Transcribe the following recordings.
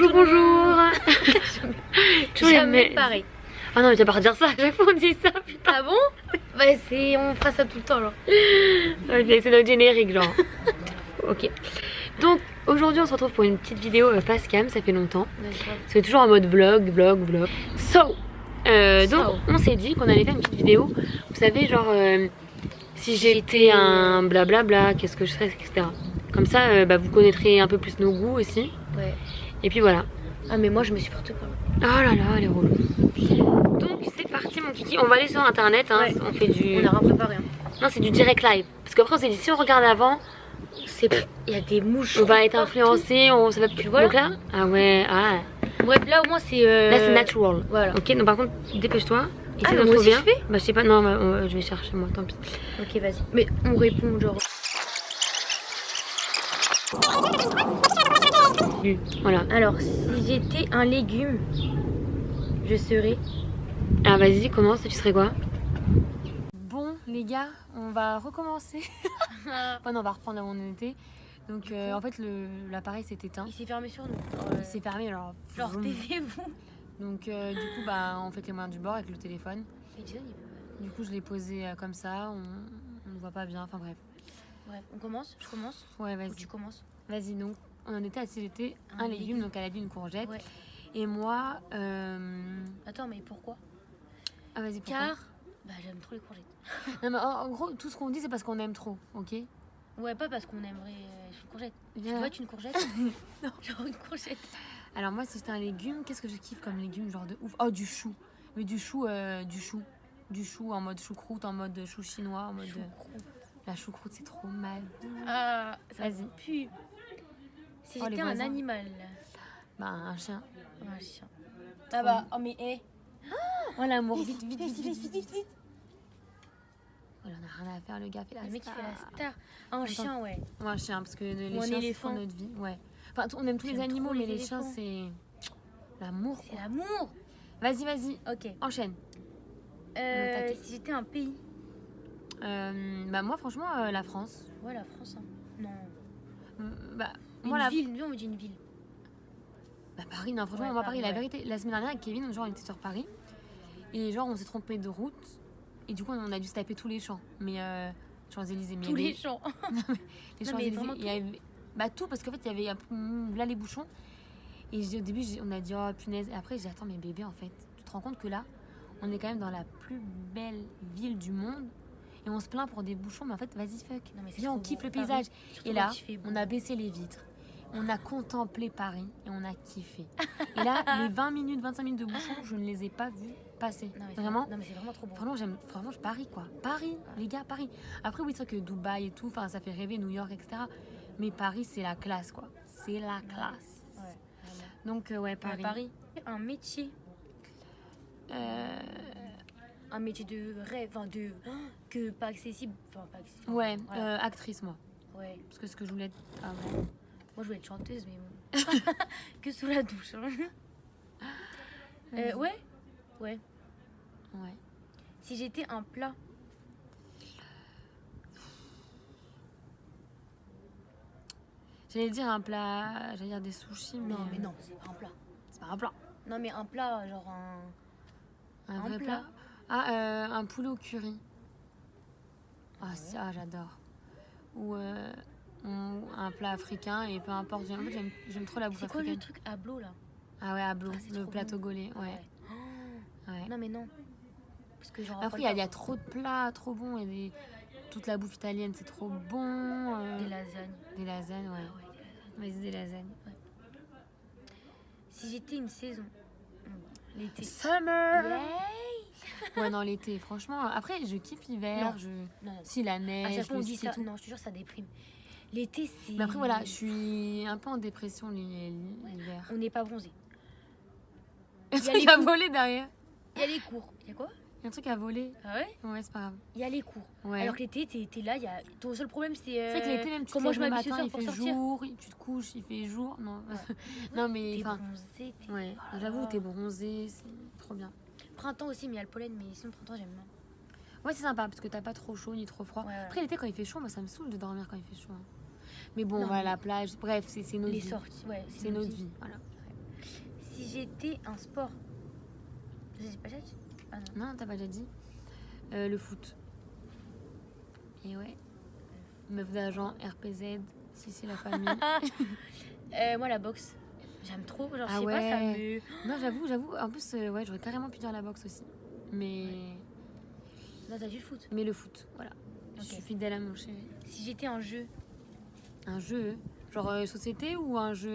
Bonjour. Toujours les mêmes. Pareil. Ah non mais t'as pas à dire ça, à chaque fois on dit ça, putain. Ah bon? Bah on fera ça tout le temps genre. Ok, c'est notre générique genre. Ok. Donc aujourd'hui on se retrouve pour une petite vidéo face cam, ça fait longtemps. C'est toujours en mode vlog. Donc on s'est dit qu'on allait faire une petite vidéo. Vous savez genre si j'étais un blablabla, qu'est-ce que je serais, etc. Comme ça vous connaîtrez un peu plus nos goûts aussi. Ouais. Et puis voilà. Ah mais moi je me supporte pas. Oh là là, elle est relou. Donc c'est parti mon kiki, on va aller sur internet, hein. Ouais. On fait du... On a rien préparé. Hein. Non c'est du direct live. Parce qu'après on s'est dit si on regarde avant, il y a des mouches. on va être influencé, ça va... Tu vois donc là. Ah ouais, ah. Bref là au moins c'est... Là c'est natural. Voilà. Ok, donc par contre dépêche-toi. Essaye mais d'en moi trouver aussi un. je fais. Bah je sais pas, non je vais chercher moi, tant pis. Ok vas-y. Mais on répond genre... Voilà. Alors si j'étais un légume, je serais... Ah vas-y, commence, tu serais quoi? Bon les gars, on va recommencer. Enfin non, on va reprendre là où on était. Donc en fait l'appareil s'est éteint. Il s'est fermé sur nous. Il s'est fermé alors. Genre taisez-vous. Donc du coup on fait les mains du bord avec le téléphone. Et Jason, Du coup je l'ai posé comme ça, on ne voit pas bien, enfin bref. Bref, on commence, je commence. Ouais vas-y. Tu commences. Vas-y, donc on en était à si j'étais un légume, donc elle a dit une courgette. Ouais. Et moi... Attends mais pourquoi? Ah vas-y, pourquoi? Car bah j'aime trop les courgettes. Non mais en gros tout ce qu'on dit c'est parce qu'on aime trop, ok? Ouais, pas parce qu'on aimerait une courgette. Bien. Tu vois une courgette? Non. Genre une courgette. Alors moi si c'était un légume, qu'est-ce que je kiffe comme légume genre de ouf? Oh du chou. Mais du chou en mode choucroute, en mode chou chinois, en mode... La choucroute c'est trop mal. Ah, vas-y. Pue. Si Oh, j'étais un animal. Bah un chien. Un chien. Ah bah, oh mais hé. Oh l'amour, vite. Vite. Voilà, on a rien à faire, le gars fait la Le mec il star. fait la star. Ah, un chien, ouais. Moi un chien, parce que les Ou un chiens c'est éléphant. trop notre vie. Ouais. Enfin on aime tous les J'aime animaux, trop mais les les chiens éléphants. c'est... L'amour. C'est l'amour. Vas-y, Ok. enchaîne. Si j'étais un pays. Bah moi franchement la France. Ouais, la France. Hein. Non. Bah Une moi la... ville, nous on me dit une ville. Bah Paris, non franchement Ouais, moi Paris, la ouais. vérité. La semaine dernière avec Kevin, genre on était sur Paris. Et genre on s'est trompé de route. Et du coup on a dû se taper tous les champs. Mais Champs-Élysées. Tous les champs. Les Non, mais Champs-Élysées. vraiment Il y avait... Bah tout parce qu'en fait il y avait là les bouchons. Et au début on a dit oh punaise. Et après j'ai dit attends mais bébé en fait. Tu te rends compte que là on est quand même dans la plus belle ville du monde. Et on se plaint pour des bouchons, mais en fait, vas-y, fuck. Non, mais Viens, on kiffe le paysage. Et là, on a baissé les vitres. On a contemplé Paris et on a kiffé. Et là, les 20 minutes, 25 minutes de bouchons, je ne les ai pas vus passer. Non, mais vraiment. Non, mais c'est vraiment trop beau. Vraiment, Paris, quoi. Paris, les gars, Paris. Après, oui, c'est vrai que Dubaï et tout, ça fait rêver, New York, etc. Mais Paris, c'est la classe, quoi. C'est la classe. Ouais, donc, ouais, Paris. Paris. Un métier. Un métier de rêve, enfin que pas accessible. Enfin, pas accessible. Ouais, Voilà. actrice, moi. Ouais. Parce que ce que je voulais être avant. Moi, je voulais être chanteuse, mais bon. Que sous la douche. Hein. Ouais. Ouais. Si j'étais un plat. J'allais dire un plat, j'allais dire des sushis, mais... Non, mais non, c'est pas un plat. C'est pas un plat. Non, mais un plat, genre Un vrai plat. plat. Ah, un poulet au curry. Ah, ouais. j'adore. Ou un plat africain, et peu importe. En fait, j'aime trop la bouffe C'est quoi africaine. le truc à là? Ah ouais, ablo, c'est le trop plat bon. togolais, ouais. Ouais. Non, mais non. Parce que genre. Après, il y a trop de plats trop bons. Et toute la bouffe italienne, c'est trop bon. Des lasagnes. Des lasagnes, ouais. Ah ouais, Vas-y, des lasagnes. Ouais. Si j'étais une saison. L'été. Summer! Yay! Ouais, non, l'été, franchement. Après, je kiffe l'hiver. Non. Si la À neige, chaque fois on le dit ski et ça. tout. Non, je te jure, ça déprime. L'été, c'est. Mais après, voilà, je suis un peu en dépression l'hiver. On n'est pas bronzé. Il y a un les truc à cours. voler derrière. Il y a les cours. Il y a quoi? Il y a un truc à voler. Ah ouais? Ouais, c'est pas grave. Il y a les cours. Ouais. Alors que l'été, t'es là, il y a. Ton seul problème, c'est. C'est vrai que l'été, même tu comment te je lèves le m'habille ce matin, soir il pour fait sortir. jour, tu te couches, il fait jour. Non, non mais T'es enfin. bronzé, t'es. Ouais, Oh là j'avoue, là. t'es bronzé, c'est trop bien. Printemps aussi, mais il y a le pollen, mais sinon, printemps, j'aime bien. Ouais, c'est sympa parce que t'as pas trop chaud ni trop froid. Ouais, ouais. Après, l'été, quand il fait chaud, moi ça me saoule de dormir quand il fait chaud. Hein. Mais bon, Non, voilà, mais- la plage, bref, c'est notre Les vie. sorties, ouais. C'est notre vie, voilà. Si j'étais un sport. J'ai pas dit. Ah non. Non, t'as pas déjà dit. Le foot. Et ouais. Meuf d'agent, RPZ, si c'est la famille. Moi, la boxe. J'aime trop. Genre, je Ah sais pas, ça ouais. me. Non, j'avoue. En plus, ouais, j'aurais carrément pu dire la boxe aussi. Mais, Non, t'as dit le foot. mais le foot, voilà. Je Ok. suis fidèle à mon chéri. Si j'étais un jeu. Un jeu, genre société ou un jeu,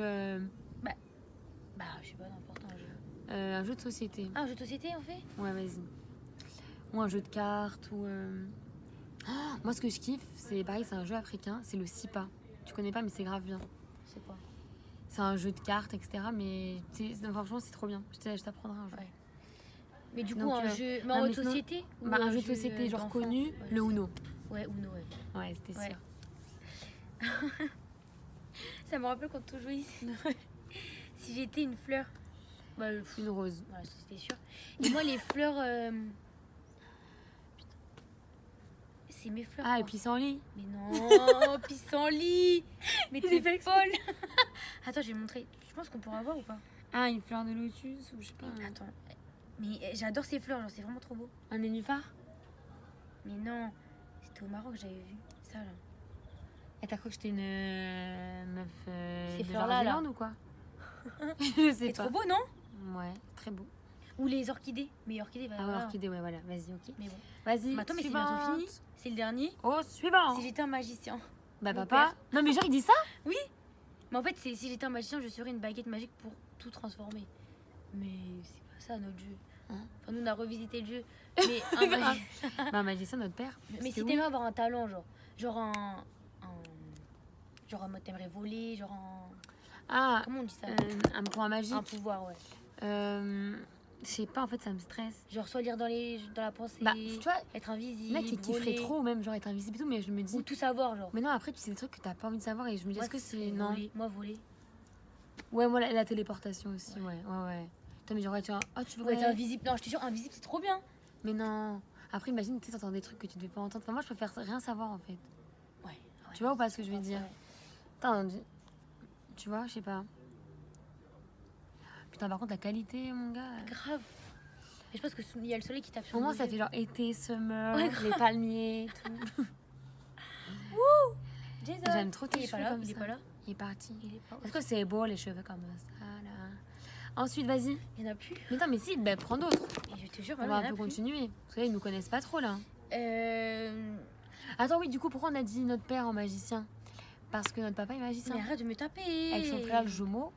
Bah, je sais pas, n'importe un jeu. un jeu de société. Ah, un jeu de société, on fait? Ouais, vas-y. Ou un jeu de cartes ou. Oh, moi, ce que je kiffe, c'est pareil, c'est un jeu africain, c'est le Sipa. Tu connais pas, mais c'est grave bien. C'est quoi? C'est un jeu de cartes, etc. Mais franchement, c'est trop bien. Je t'apprendrai un jeu. Ouais. Mais du coup, Donc, un jeu. Mais non, en mais mode sinon- société? Ou Bah, un jeu de société, genre d'enfant? connu, Ouais, le Uno. Ouais, Uno, ouais. Ouais, c'était Ouais. sûr. Ça me rappelle quand on jouait ici. Si j'étais une fleur. Bah, Une rose. voilà, ça, c'était sûr. Et moi, les fleurs. Putain. C'est mes fleurs. Ah, et quoi. pissenlit. Mais non, pissenlit. Mais Il est t'es fait folle. Attends, je vais montrer. Je pense qu'on pourra voir ou pas? Ah, une fleur de lotus ou je sais pas. Attends. Mais j'adore ces fleurs, genre, c'est vraiment trop beau. Un nénuphar. Mais non, c'était au Maroc que j'avais vu ça là. Et t'as cru que j'étais une meuf Ces de fleurs-là, là. Nouvelle-Zélande ou quoi? Je sais C'est pas. trop beau, non? Ouais, très beau. Ou les orchidées. Mais orchidées, bah, Ah ouais, voilà. orchidée, ouais, voilà. Vas-y, ok. Mais bon. Vas-y, Mais attends, mais c'est bientôt suivante. fini. C'est le dernier. Oh, suivant. Si j'étais un magicien. Bah, Mon papa. Non, mais genre, il dit ça? Mais en fait, c'est si j'étais un magicien, je serais une baguette magique pour tout transformer. Mais c'est pas ça notre jeu. Hein? Enfin, nous, on a revisité le jeu. Mais un Grave. magicien. Bah, magicien, notre père. Mais C'était si où? t'aimais avoir un talent, genre genre en mode t'aimerais voler, genre en. Ah, Comment on dit ça? un point magique. Un pouvoir, ouais. Je sais pas, en fait, ça me stresse. Genre soit lire dans la pensée, Bah, tu vois, être il invisible, y en a qui kifferaient voler, trop, même, genre être invisible et tout, mais je me dis. ou tout savoir, genre. Mais non, après, tu sais des trucs que t'as pas envie de savoir et je me dis, Moi, est-ce que ce c'est. serait Non. voler. Moi, voler. Ouais, moi, la téléportation aussi, ouais. Toi, mais genre, tu vois, oh, tu veux Ou être invisible. Non, je te jure, invisible, c'est trop bien. Mais non. Après, imagine, tu sais, t'entends des trucs que tu devais pas entendre. Enfin, moi, je préfère rien savoir, en fait. Ouais. Tu vois ou pas ce que je veux dire? Ouais. Attends, tu vois, je sais pas. Putain, par contre, la qualité, mon gars. Grave. Et je pense qu'il y a le soleil qui tape sur Au moins, nos ça yeux. fait genre été, summer, Ouais, les palmiers, tout. Jason. J'aime trop tes Il est pas cheveux là. comme Il est ça. pas là. Il est parti. Il est pas. Est-ce que c'est beau, les cheveux comme ça, là? Ensuite, vas-y. Il y en a plus. Mais non, mais si, ben, prends d'autres. Et je te jure, On maintenant, va il y un en peu a plus. continuer. Parce que là, ils nous connaissent pas trop, là. Euh... Attends, oui, du coup, pourquoi on a dit notre père en magicien? Parce que notre papa est magicien. Mais arrête de me taper. Avec son frère, le jumeau.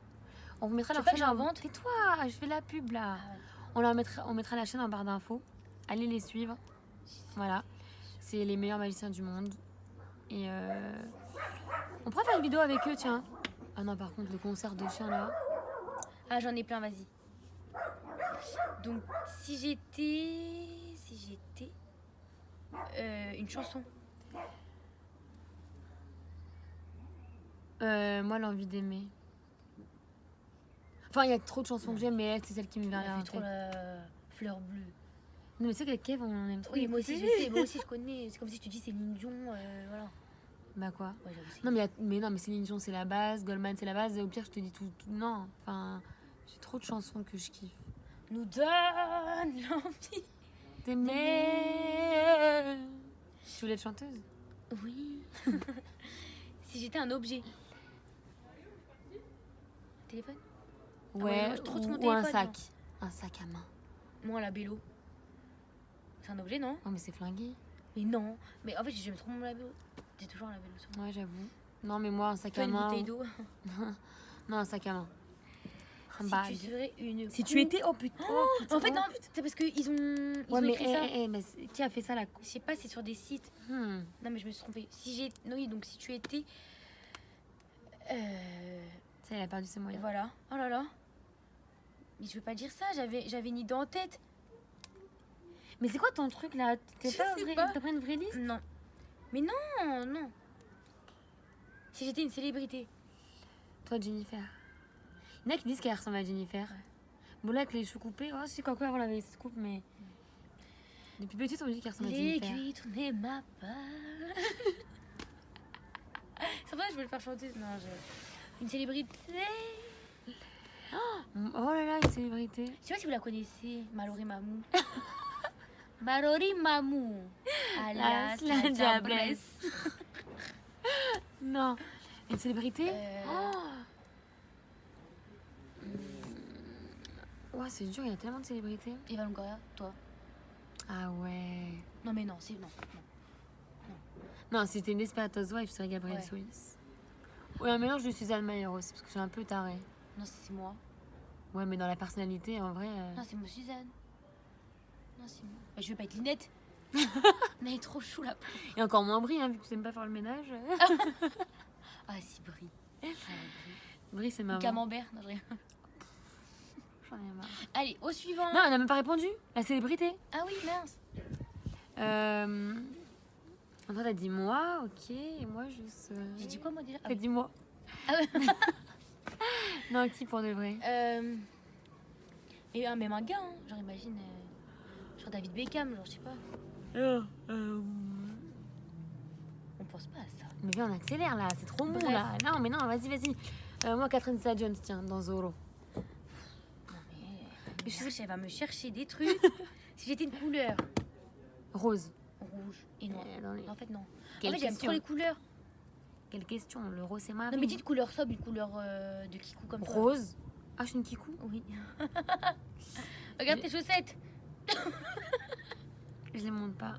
On vous mettra Tu leur veux pas chaîne. que j'invente? Tais-toi, je fais la pub, là. Ah ouais. On mettra la chaîne en barre d'infos. Allez les suivre. Voilà. C'est les meilleurs magiciens du monde. Et on pourra faire une vidéo avec eux, tiens. Ah non, par contre, le concert de chiens, là. Ah, j'en ai plein, vas-y. Donc, si j'étais une chanson. Moi, l'envie d'aimer. Enfin, il y a trop de chansons que j'aime, mais elle, c'est celle qui me vient Elle à fait la trop tête. la fleur bleue. Non, mais c'est qu'avec Kev, on aime trop. Oui, moi aussi, écouter. je sais. Moi aussi, je connais. C'est comme si tu dis Céline Dion, voilà. Bah quoi? Ouais, j'avoue, c'est- Non, mais non, mais Céline Dion, c'est la base. Goldman, c'est la base. Et au pire, je te dis tout. Non, enfin, j'ai trop de chansons que je kiffe. Nous donne l'envie. T'aimer. Tu voulais être chanteuse? Oui. Si j'étais un objet. Téléphone? ouais, Ouais, moi, je trouve sur mon ou un téléphone, sac. Un sac à main. Moi, la bélo. C'est un objet, non? Oh, mais c'est flingué. Mais non. Mais en fait, j'aime trop mon labello. J'ai toujours un labello sur moi. Ouais, j'avoue. Non, mais moi, un sac Toi, à une main. bouteille d'eau. Non, un sac à main. Un Si bag. tu serais une. Si tu coupe- étais. Oh putain. Oh, putain. En fait, non, c'est parce qu'ils ont, ils Ouais, ont mais, écrit ça. mais qui a fait ça, la Je sais pas, c'est sur des sites. Hmm. Non, mais je me suis trompée. Si j'ai. Non, oui, donc si tu étais. Ça, elle a perdu ses moyens. Voilà. Oh là là. Mais je veux pas dire ça, j'avais une idée en tête. Mais c'est quoi ton truc là? Je sais pas. T'as pas une vraie liste? Non. Mais non, non. Si j'étais une célébrité. Toi, Jennifer. Il y en a qui disent qu'elle ressemble à Jennifer. Bon, là, avec les cheveux coupés, oh, c'est quoi avant, elle avait cette coupe, mais. Depuis petite, on me dit qu'elle ressemble à Jennifer. L'aiguille tournait ma part. C'est vrai, je veux le faire chanter. Non, Une célébrité. Oh là là, célébrité. Je sais pas si vous la connaissez, Mallory Mamou. Mallory Mamou. Alias la la diablesse. diablesse. Non. Une célébrité Euh, Ouais, c'est dur, il y a tellement de célébrités. Eva Longoria, toi. Ah ouais. Non mais non, c'est non. Non, si c'était une Desperate Housewives, je serais Gabrielle Ouais. Solis. Ouais, un mélange de Suzanne Mayer aussi, parce que je suis un peu tarée. Non, c'est moi. Ouais, mais dans la personnalité, en vrai. Non, c'est moi Suzanne. Non, c'est moi. Bah, je veux pas être Linette. Mais elle est trop chou là. Et encore moins Brie, hein, vu que tu n'aimes pas faire le ménage. Ah si, Brie. Ah, Brie. Brie, c'est Ou marrant. Camembert. Non, je rigole. J'en ai marre. Allez, au suivant. Non, elle n'a même pas répondu. La célébrité. Ah oui, mince. Toi, t'as dit moi, ok. Et moi, je serais... J'ai dit quoi moi déjà? T'as dit moi. Ah ouais. Non, qui pour de vrai? Et même un gars, hein. Genre imagine. Genre David Beckham, genre je sais pas. On pense pas à ça. Mais viens, on accélère là, c'est trop mou Bref. là. Non, mais non, vas-y. Moi, Catherine Zeta-Jones, tiens, dans Zorro. Non mais. Je sais, elle va me chercher des trucs. Si j'étais une couleur Rose. rouge et noir. Dans les- En fait, non. Quelle en fait, j'aime question trop les couleurs. Quelle question? Le rose, c'est marine. Non, mais dites couleur sobre, une couleur de kikou comme toi. Rose. Ah, je suis une kikou. Oui. Regarde tes chaussettes. Je les monte pas.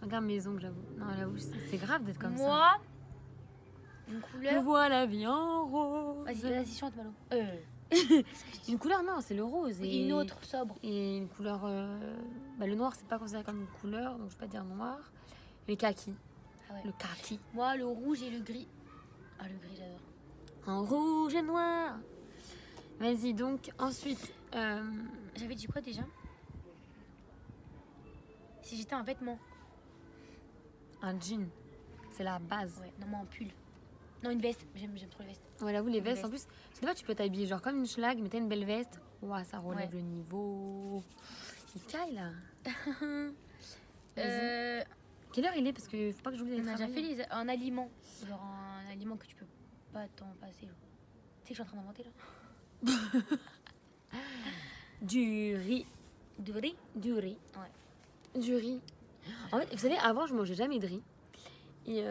Regarde mes ongles, j'avoue. Non, j'avoue, c'est grave d'être comme ça. Moi, une Je couleur. vois la vie en rose. Vas-y, chante, Malo. Une couleur, non, c'est le rose. Et une autre sobre. Et une couleur. Le noir, c'est pas considéré comme une couleur, donc je vais pas dire noir. Les kaki. Ah ouais. Le kaki. Moi, le rouge et le gris. Ah, le gris, j'adore. En rouge et noir. Vas-y, donc, ensuite. J'avais dit quoi déjà? Si j'étais un vêtement. Un jean. C'est la base. Ouais, non, moi, un pull. Non, une veste. J'aime trop les vestes. Ouais, j'avoue, les Une vestes, en veste. plus, des fois, tu peux t'habiller genre comme une schlag, mais t'as une belle veste. Ouah, ça relève Ouais. le niveau. Il caille là. Euh, Quelle heure il est? Parce que faut pas que j'oublie on d'aller a déjà travailler. fait un aliment. Genre un aliment que tu peux pas t'en passer. Genre. Tu sais que je suis en train d'inventer là. Du riz. Du riz. Du riz. Ouais. Du riz. En fait, vous savez, avant, je mangeais jamais de riz. Et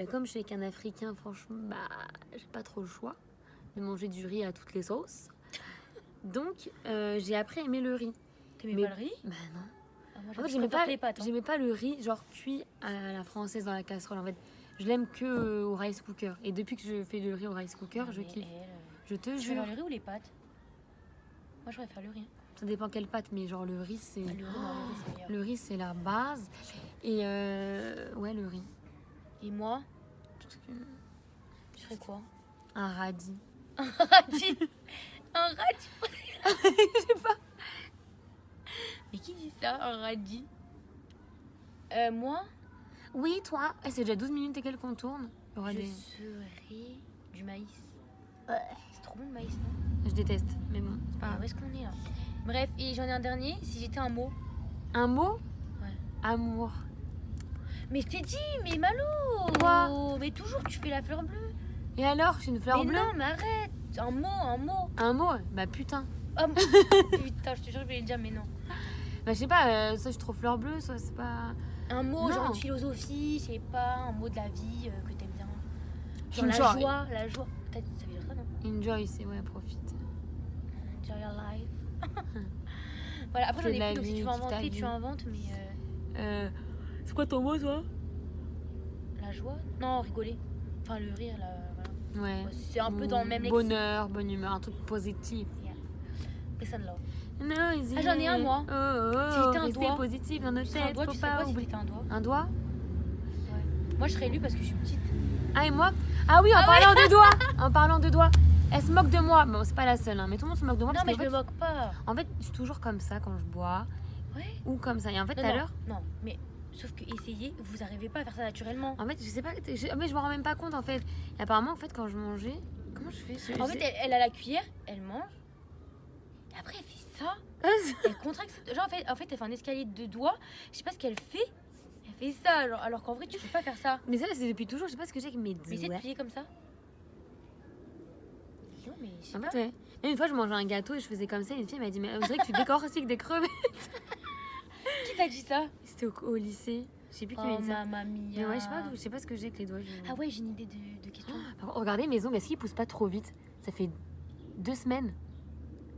comme je suis avec un Africain, franchement, j'ai pas trop le choix de manger du riz à toutes les sauces. Donc, j'ai appris à aimer le riz. T'aimais Mais- pas le riz? Bah non. Ah, moi, En fait, je préfère les pâtes. Hein. j'aimais pas le riz, genre cuit à la française dans la casserole. En fait, je l'aime que au rice cooker. Et depuis que je fais du riz au rice cooker, je Mais kiffe. elle, Je te tu jure. préfères le riz ou les pâtes? Moi, je préfère le riz. Ça dépend quelle pâte, mais genre le riz, c'est Ah, le riz, non, le riz, c'est meilleur. le riz, c'est la base. Et ouais, le riz. Et moi, je ferais quoi? Un radis. Un radis. Un radis. Je sais pas. Mais qui dit ça, un radis? Moi, Oui, toi. C'est déjà 12 minutes et quelques qu'on tourne. Il y aura je des- serais du maïs. C'est trop bon le maïs, non? Je déteste, mais bon. c'est pas Ah, grave. où est-ce qu'on est là? Bref, et j'en ai un dernier. Si j'étais un mot. Un mot? Ouais. Amour. Mais je t'ai dit, mais Malo! Quoi? Mais toujours tu fais la fleur bleue. Et alors, je suis une fleur Mais bleue? non, mais arrête! Un mot, un mot. Un mot? Bah putain. Ah, putain, je te jure, je voulais le dire, mais non. Bah je sais pas, soit je suis trop fleur bleue, soit c'est pas... Un mot, Non. genre une philosophie, je sais pas, un mot de la vie que t'aimes bien. Genre Enjoy. la joie, la joie. Ça veut dire ça, non? Enjoy, c'est ouais, profite. Enjoy your life. Voilà, après j'en Fais de ai la plus, donc si vie, tu veux kiffe ta inventer, vie. tu inventes, mais C'est quoi ton mot, toi? la joie? Non, rigoler. Enfin, le rire, là, voilà. Ouais. C'est un peu dans le même lexique. Bonheur, bonne humeur, un truc positif. Peace and love. Ah, j'en ai un, moi. Si j'étais un restez doigt. positif dans notre Tu serais un tête, doigt, faut tu sais pas quoi si oublier. t'étais un doigt? Un doigt? Ouais. Moi, je serais élue parce que je suis petite. Ah, et moi? Ah oui, en parlant de doigts. En parlant de doigts. Elle se moque de moi. Bon, c'est pas la seule, hein, mais tout le monde se moque de moi. Non, mais parce je qu'en me moque pas. en fait, je suis toujours comme ça quand je bois. Ouais. Ou comme ça. Et en fait, tout Non, à non, l'heure, non, mais sauf que essayez, vous arrivez pas à faire ça naturellement. en fait, je sais pas, mais je me rends même pas compte en fait. Et apparemment, en fait, quand je mangeais, comment je fais? En fait, elle a la cuillère, elle mange. Et après, elle fait ça. Elle contracte. Genre, en fait, elle fait un escalier de doigts. Je sais pas ce qu'elle fait. Elle fait ça. Alors qu'en vrai, tu peux pas faire ça. Mais ça, c'est depuis toujours. Je sais pas ce que j'ai avec mes Mais essaie de doigts. plier comme ça. Non, mais je sais En pas. fait, ouais. Et une fois, je mangeais un gâteau et je faisais comme ça. Et une fille m'a dit, mais on dirait que tu décores aussi que des crevettes. Qui t'a dit ça? C'était au lycée. Je sais plus qui m'a Oh, dit ça. mamma Mais mia. ouais, je sais pas ce que j'ai avec les doigts. Ah ouais, j'ai une idée de question. Par contre, regardez mes ongles, est-ce qu'ils poussent pas trop vite? Ça fait 2 semaines.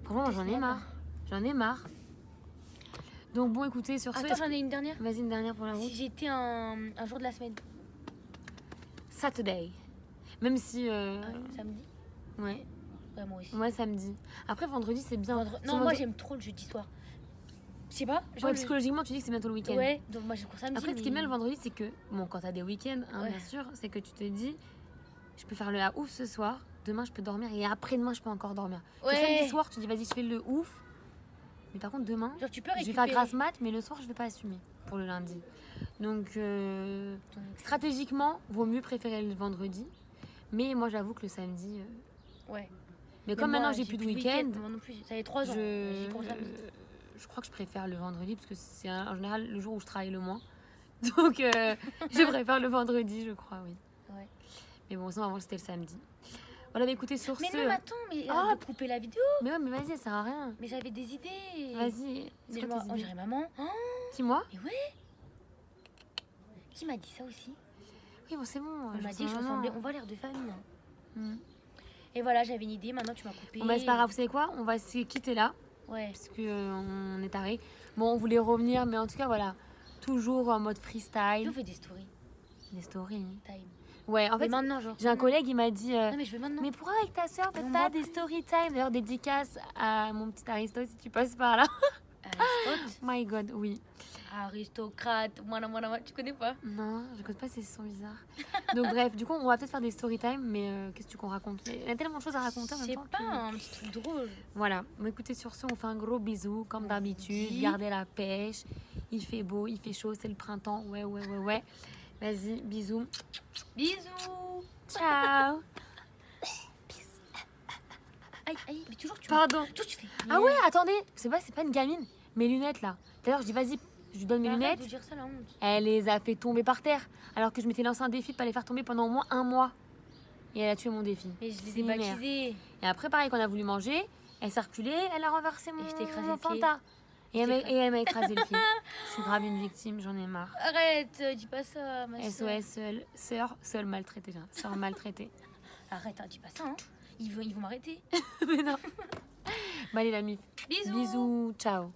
Franchement, moi, j'en ai marre. J'en ai marre. Donc bon, écoutez, sur ce... Attends, j'en ai une dernière. Vas-y, une dernière pour la route. Si j'étais un jour de la semaine. Saturday. Même si... Samedi? Ouais, Ouais, moi aussi. moi samedi. Après, vendredi, c'est bien. Non, moi j'aime trop le jeudi soir. Je sais pas. Ouais, psychologiquement, tu dis que c'est bientôt le week-end. Ouais, donc moi j'ai cours samedi. Après, ce qui est bien le vendredi, c'est que, bon, quand t'as des week-ends, hein, Ouais. bien sûr, c'est que tu te dis, je peux faire le ouf ce soir, demain je peux dormir et après-demain je peux encore dormir. Le Ouais. samedi soir, tu dis, vas-y, je fais le ouf. Mais par contre, demain, Genre tu peux je vais récupérer. faire grasse mat, mais le soir, je vais pas assumer pour le lundi. Donc, stratégiquement, vaut mieux préférer le vendredi. Mais moi, j'avoue que le samedi. Ouais. Mais comme moi, maintenant, j'ai plus de week-end, Moi non plus, ça fait 3 ans. J'ai cours samedi. je crois que je préfère le vendredi parce que c'est en général le jour où je travaille le moins. Donc, je préfère le vendredi, je crois, oui. Ouais. Mais bon, sinon, avant, c'était le samedi. Voilà, mais écoutez, sur Mais ce... non, mais attends, mais Ah, arrête de couper la vidéo. Mais ouais, mais vas-y, ça sert à rien. Mais j'avais des idées. Vas-y, Mais c'est je quoi tes on idées dirait maman. Oh, Dis-moi. mais ouais. Qui m'a dit ça aussi? Oui, bon, c'est bon. On m'a dit que je ressemblais. On voit l'air de famille. Hein. Hmm. Et voilà, j'avais une idée. Maintenant, tu m'as coupé. Bon, bah, c'est pas grave, vous savez quoi? On va se quitter là, Ouais. parce qu'on est taré. Bon, on voulait revenir, mais en tout cas, voilà. Toujours en mode Et freestyle. on fait des stories. Des stories. Time. Ouais, en Mais fait, maintenant, genre. j'ai un collègue, il m'a dit... Non, mais je veux maintenant. mais pourquoi avec ta soeur, faites Non, pas moi des plus. story time? D'ailleurs, dédicace à mon petit Aristo si tu passes par là. Aristote. My God, oui. Aristocrate. Moi, tu connais pas? Non, je connais pas ces sons bizarres. Donc bref, du coup, on va peut-être faire des story time, mais qu'est-ce que tu qu'on raconte? Il y a tellement de choses à raconter en Je même sais temps. pas, que- un petit truc drôle. Voilà. Bon, écoutez, sur ce, on fait un gros bisou, comme On d'habitude. dit- Gardez la pêche. Il fait beau, il fait chaud, c'est le printemps. Ouais, ouais, ouais, ouais. Vas-y, bisous. Bisous. Ciao. Aïe, aïe, mais toujours tu Pardon. toujours tu fais. Ah ouais, attendez. C'est pas une gamine. Mes lunettes, là. D'ailleurs, je dis, vas-y, je lui donne mes Mais arrête lunettes. de dire ça, la honte. Elle les a fait tomber par terre. Alors que je m'étais lancé un défi de pas les faire tomber pendant au moins 1 mois. Et elle a tué mon défi. Mais je les C'est ai merde. baptisés. Et après, pareil, quand on a voulu manger, elle s'est reculée, elle a renversé mon, je t'ai écrasé mon le pied. Fanta. Et Je t'ai elle m'a écrasé le pied. Je suis grave une victime, j'en ai marre. Arrête, dis pas ça, ma soeur. SOS, seule maltraitée. Sœur maltraitée. Arrête, hein, dis pas ça, hein. Ils vont m'arrêter. Mais non. Bah, allez, la mif. Bisous. Bisous, ciao.